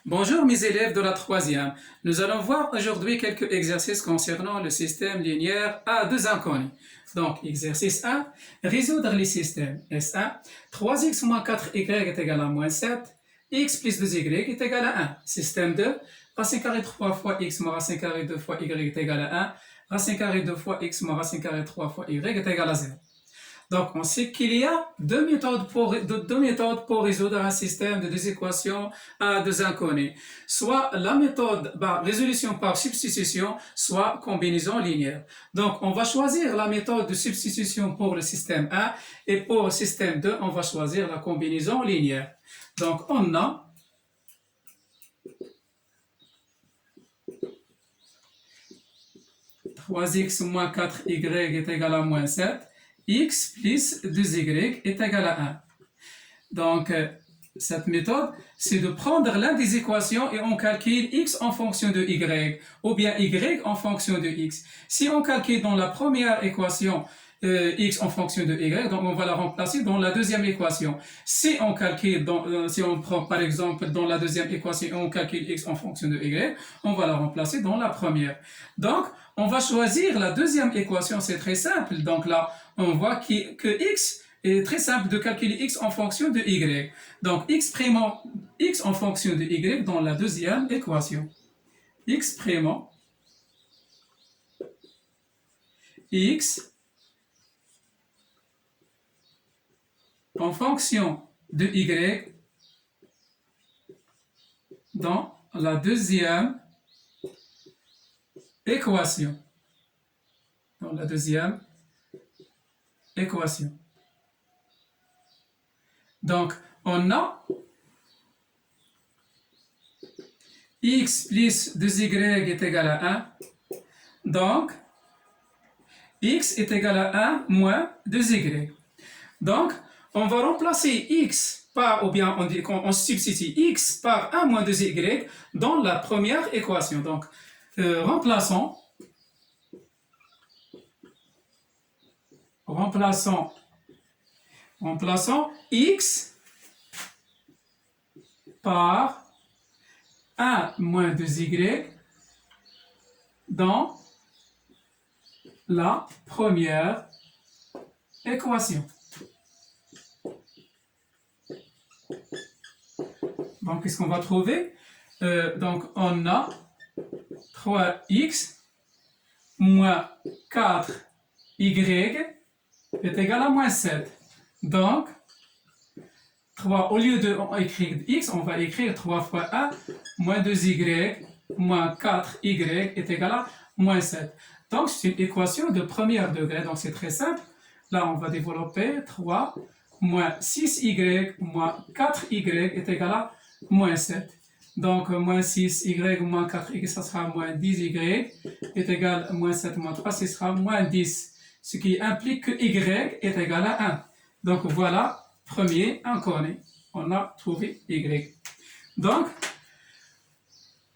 Bonjour mes élèves de la troisième. Nous allons voir aujourd'hui quelques exercices concernant le système linéaire à deux inconnus. Donc, exercice 1, résoudre les systèmes. S1, 3x moins 4y est égal à moins 7, x plus 2y est égal à 1. Système 2, racine carrée 3 fois x moins racine carrée 2 fois y est égal à 1, racine carrée 2 fois x moins racine carrée 3 fois y est égal à 0. Donc, on sait qu'il y a deux méthodes pour résoudre un système de deux équations à deux inconnus. Soit la méthode résolution par substitution, soit combinaison linéaire. Donc, on va choisir la méthode de substitution pour le système 1 et pour le système 2, on va choisir la combinaison linéaire. Donc, on a 3x moins 4y est égal à moins 7. X plus 2y est égal à 1. Donc, cette méthode, c'est de prendre l'un des équations et on calcule x en fonction de y, ou bien y en fonction de x. Si on calcule dans la première équation x en fonction de y, donc on va la remplacer dans la deuxième équation. Si on calcule, si on prend par exemple dans la deuxième équation et on calcule x en fonction de y, on va la remplacer dans la première. Donc, on va choisir la deuxième équation, c'est très simple. Donc là, on voit que x est très simple de calculer x en fonction de y. Donc, exprimons x en fonction de y dans la deuxième équation. Exprimons x en fonction de y dans la deuxième équation. Dans la deuxième équation. Donc, on a x plus 2y est égal à 1. Donc, x est égal à 1 moins 2y. Donc, on va remplacer x par, ou bien on substitue x par 1 moins 2y dans la première équation. Donc, remplaçons x par 1 moins 2y dans la première équation. Donc, qu'est-ce qu'on va trouver? Donc, on a 3x moins 4y est égal à moins 7. Donc, 3, au lieu d'écrire x, on va écrire 3 fois 1 moins 2y moins 4y est égal à moins 7. Donc, c'est une équation de premier degré, donc c'est très simple. Là, on va développer 3 moins 6y moins 4y est égal à moins 7. Donc, moins 6y moins 4y, ça sera moins 10y est égal à moins 7 moins 3, ce sera moins 10. Ce qui implique que y est égal à 1. Donc, voilà, premier inconnu. On a trouvé y. Donc,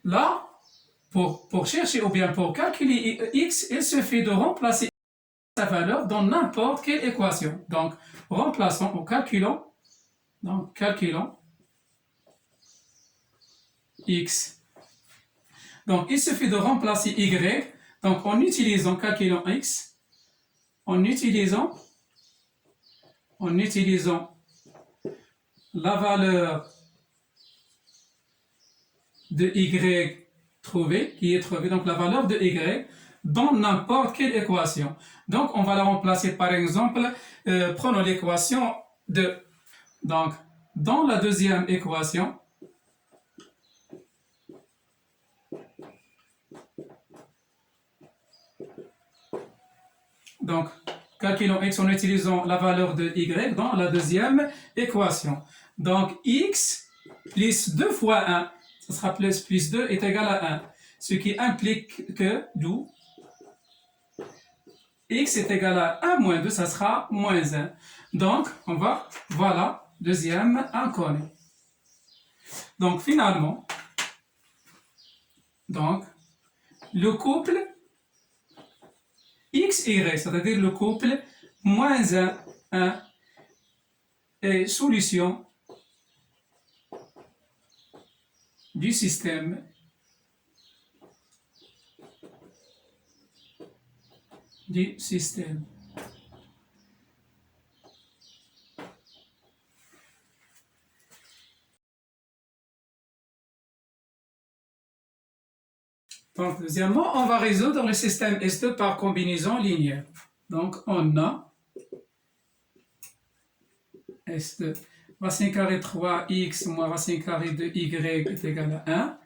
là, pour chercher ou bien pour calculer x, il suffit de remplacer sa valeur dans n'importe quelle équation. Donc, remplaçons ou calculons x. Donc, il suffit de remplacer y. Donc, calculons x, en utilisant la valeur de y qui est trouvée, donc la valeur de y, dans n'importe quelle équation. Donc, on va la remplacer par exemple, prenons l'équation 2. Donc, dans la deuxième équation, donc, calculons x en utilisant la valeur de y dans la deuxième équation. Donc, x plus 2 fois 1, ça sera plus 2 est égal à 1. Ce qui implique que, d'où x est égal à 1 moins 2, ça sera moins 1. Donc, voilà, deuxième inconnu. Donc, finalement, le couple x, y, c'est-à-dire le couple moins 1, 1 et solution du système Donc, deuxièmement, on va résoudre le système S2 par combinaison linéaire. Donc, on a S2 racine carrée 3x moins racine carrée de y est égal à 1.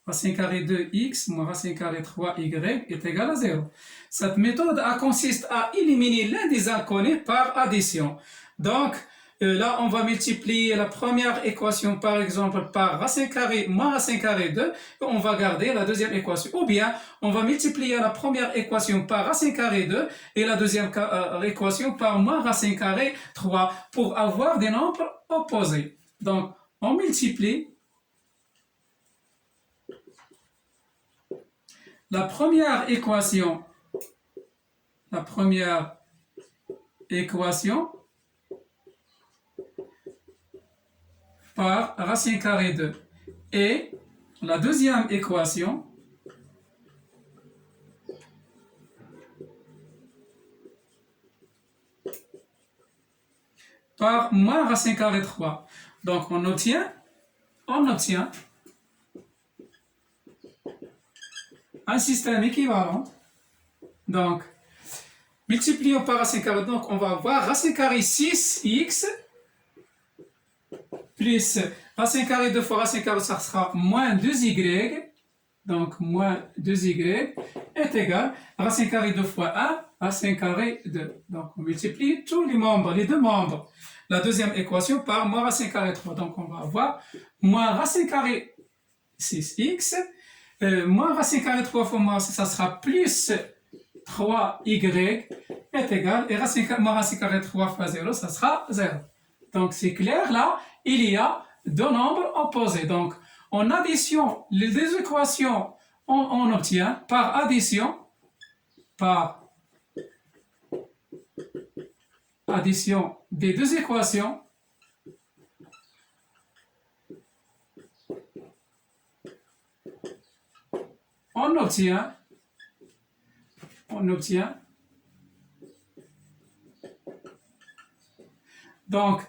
Racine carrée de x moins racine carrée 3y est égal à 0. Cette méthode consiste à éliminer l'un des inconnus par addition. Donc, là, on va multiplier la première équation, par exemple, par racine carrée moins racine carrée 2, et on va garder la deuxième équation. Ou bien, on va multiplier la première équation par racine carrée 2 et la deuxième équation par moins racine carrée 3 pour avoir des nombres opposés. Donc, on multiplie la première équation par racine carrée 2 et la deuxième équation par moins racine carrée 3. Donc on obtient un système équivalent. Donc multiplions par racine carrée, donc on va avoir racine carrée 6x plus racine carrée 2 fois racine carrée, ça sera moins 2y. Donc moins 2y est égal à racine carrée 2 fois 1, racine carrée 2. Donc on multiplie tous les deux membres. La deuxième équation par moins racine carrée 3. Donc on va avoir moins racine carrée 6x, moins racine carrée 3 fois moins, ça sera plus 3y est égal, et moins racine carrée 3 fois 0, ça sera 0. Donc c'est clair, là, il y a deux nombres opposés. Donc en addition, les deux équations, on obtient par addition des deux équations, on obtient donc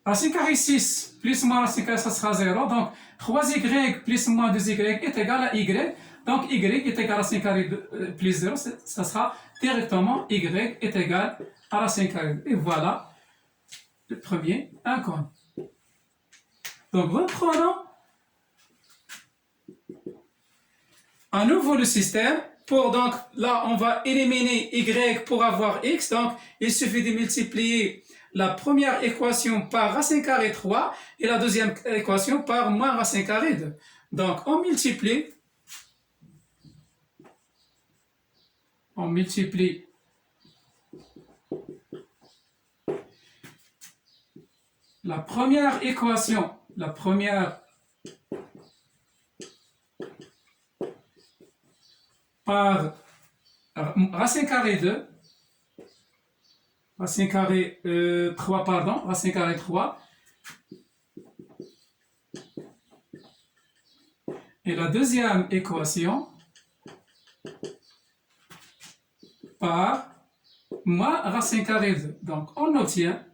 racine carrée 6 plus moins racine carrée, ça sera 0. Donc 3y plus moins 2y est égal à y. Donc y est égal à racine carrée plus 0, ça sera directement y est égal à racine carrée. Et voilà le premier inconnu. Donc reprenons à nouveau le système. Donc là, on va éliminer y pour avoir x. Donc il suffit de multiplier la première équation par racine carrée 3 et la deuxième équation par moins racine carrée 2. Donc on multiplie la première équation, par racine carré 2, racine carré 3, pardon, racine carré 3, et la deuxième équation par moins racine carré 2. Donc on obtient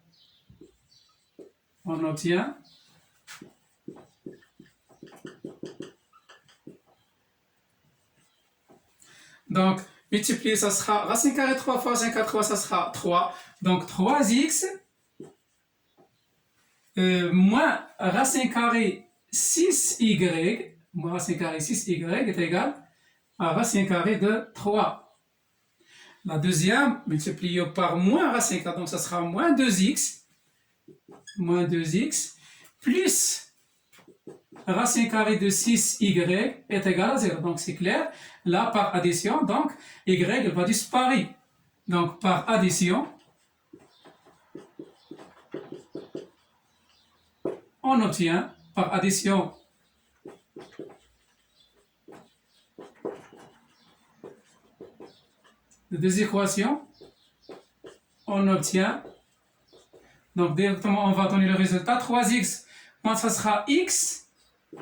donc multiplier, ça sera racine carrée 3 fois racine carré 3, ça sera 3. Donc 3x moins racine carrée 6y, moins racine carré 6y est égal à racine carrée de 3. La deuxième, multipliée par moins racine carrée, donc ça sera moins 2x, plus racine carrée de 6y est égal à 0. Donc c'est clair, là par addition, donc y va disparaître. Donc par addition, on obtient par addition de deux équations, on obtient, donc directement on va donner le résultat, 3x, donc ça sera x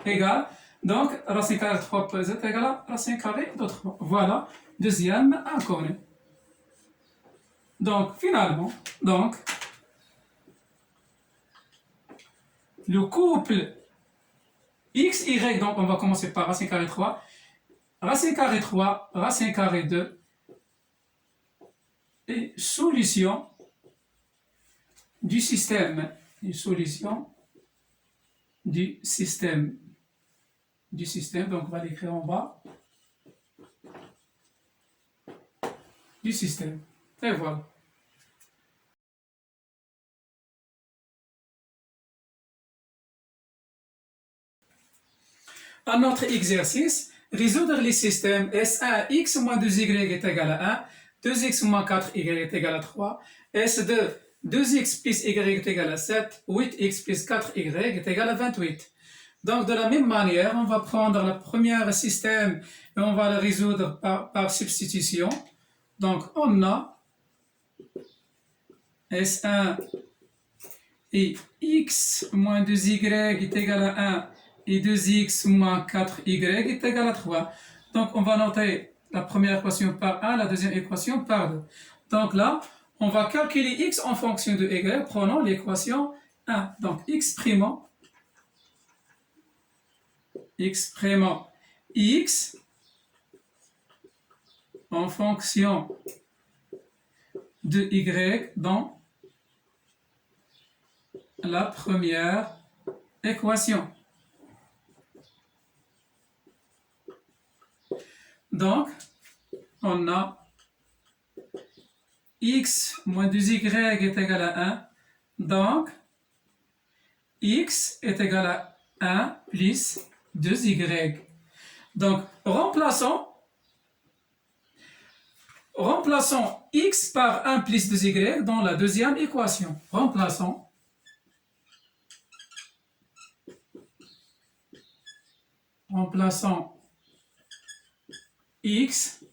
égale Donc, racine carrée de 3 plus z est égal à racine carrée de 3. Voilà, deuxième inconnu. Donc, finalement, le couple x, y, donc on va commencer par racine carrée 3, racine carrée 3, racine carrée 2, et solution du système, une solution du système, donc on va l'écrire en bas, du système, et voilà. Un autre exercice, résoudre les systèmes S1x moins 2y est égal à 1, 2x moins 4y est égal à 3, S2, 2x plus y est égal à 7, 8x plus 4y est égal à 28. Donc de la même manière, on va prendre le premier système et on va le résoudre par substitution. Donc on a S1 et x moins 2y est égal à 1 et 2x moins 4y est égal à 3. Donc on va noter la première équation par 1, la deuxième équation par 2. Donc là, on va calculer x en fonction de y, prenons l'équation 1. Donc exprimons x en fonction de y dans la première équation. Donc, on a x moins 2y est égal à 1. Donc, x est égal à 1 plus 2y. Donc, remplaçons x par 1 plus 2y dans la deuxième équation. Remplaçons x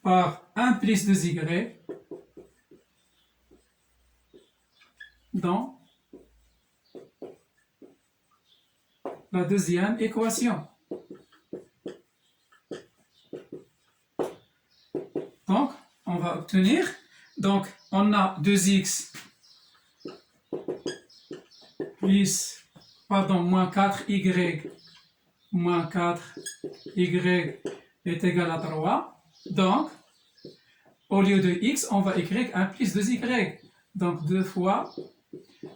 par 1 plus 2y dans la deuxième équation. Donc, on va obtenir, donc on a 2x plus, moins 4y moins 4y est égal à 3. Donc, au lieu de x, on va écrire 1 plus 2y. Donc, 2 fois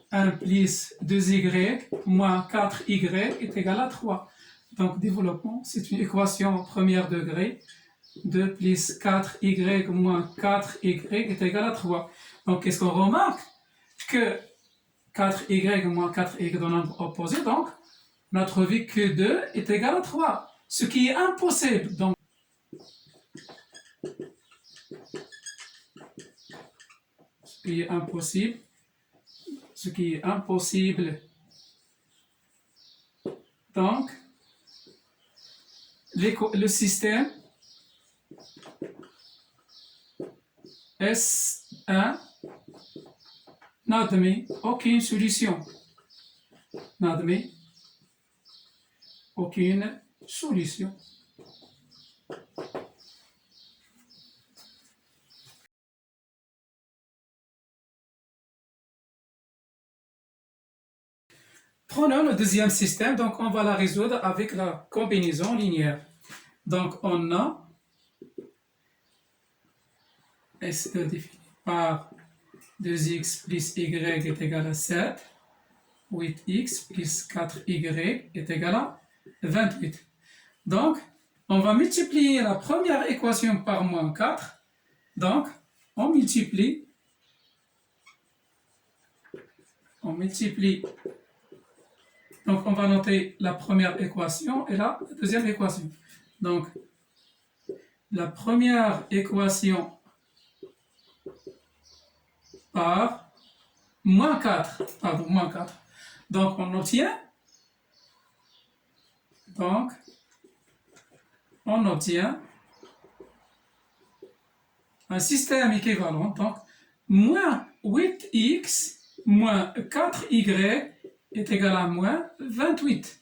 1 plus 2y moins 4y est égal à 3. Donc, développement, c'est une équation premier degré. 2 plus 4y moins 4y est égal à 3. Donc, qu'est-ce qu'on remarque? Que 4y moins 4y dans l'angle opposé, donc, on a trouvé que 2 est égal à 3, ce qui est impossible. Donc, ce qui est impossible. Donc, le système S1 n'admet aucune solution. Prenons le deuxième système, donc on va la résoudre avec la combinaison linéaire. Donc on a SE défini par 2x plus y est égal à 7, 8x plus 4y est égal à 28. Donc, on va multiplier la première équation par moins 4. Donc, on multiplie. Donc, on va noter la première équation et la deuxième équation. Donc, la première équation par moins 4. Donc, on obtient un système équivalent. Donc, moins 8x moins 4y est égal à moins 28.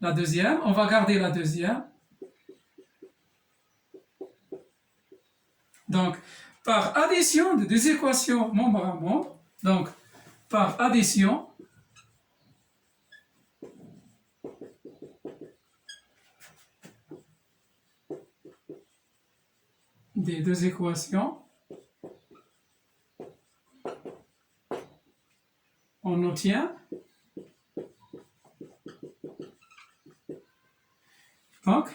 La deuxième, on va garder la deuxième. Donc, par addition de deux équations membre à membre, donc par addition des deux équations, on obtient donc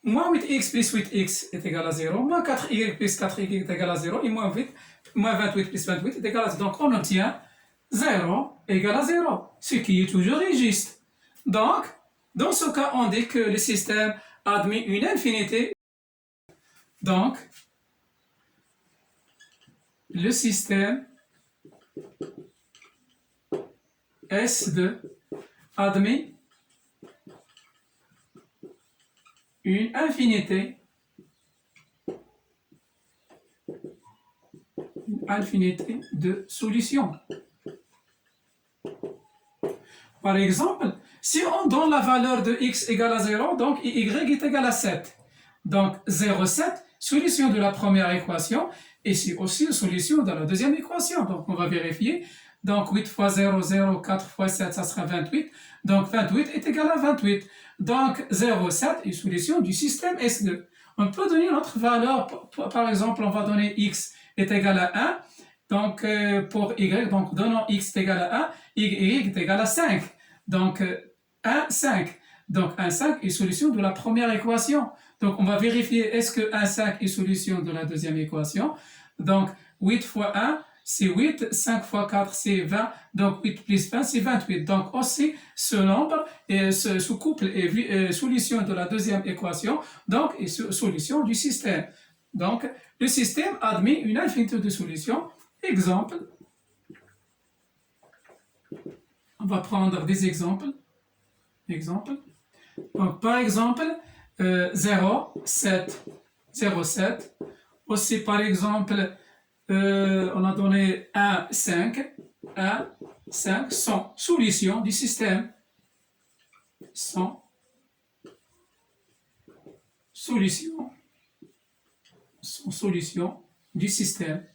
moins 8x plus 8x est égal à 0, moins 4y plus 4y est égal à 0, et moins 28 plus 28 est égal à 0. Donc on obtient 0 égale à 0, ce qui est toujours juste. Donc, dans ce cas, on dit que le système admet une infinité. Donc, le système S2 admet une infinité de solutions. Par exemple, si on donne la valeur de x égale à 0, donc y est égal à 7. Donc 0,7, solution de la première équation, et c'est aussi une solution de la deuxième équation. Donc on va vérifier. Donc 8 fois 0, 0, 4 fois 7, ça sera 28. Donc 28 est égal à 28. Donc 0,7 est solution du système S2. On peut donner notre valeur, par exemple, on va donner x est égal à 1. Donc pour y, donc donnons x est égal à 1, y est égal à 5. Donc 1, 5. Donc 1, 5 est solution de la première équation. Donc on va vérifier est-ce que 1, 5 est solution de la deuxième équation. Donc 8 fois 1, c'est 8, 5 fois 4, c'est 20, donc 8 plus 20, c'est 28. Donc aussi, ce nombre, ce couple est solution de la deuxième équation, donc est solution du système. Donc, le système admet une infinité de solutions. Exemple, on va prendre des exemples. Donc, par exemple, 0, 7, 0, 7. Aussi, par exemple, on a donné 1, 5. 1, 5 sont solutions du système. Sont solutions du système.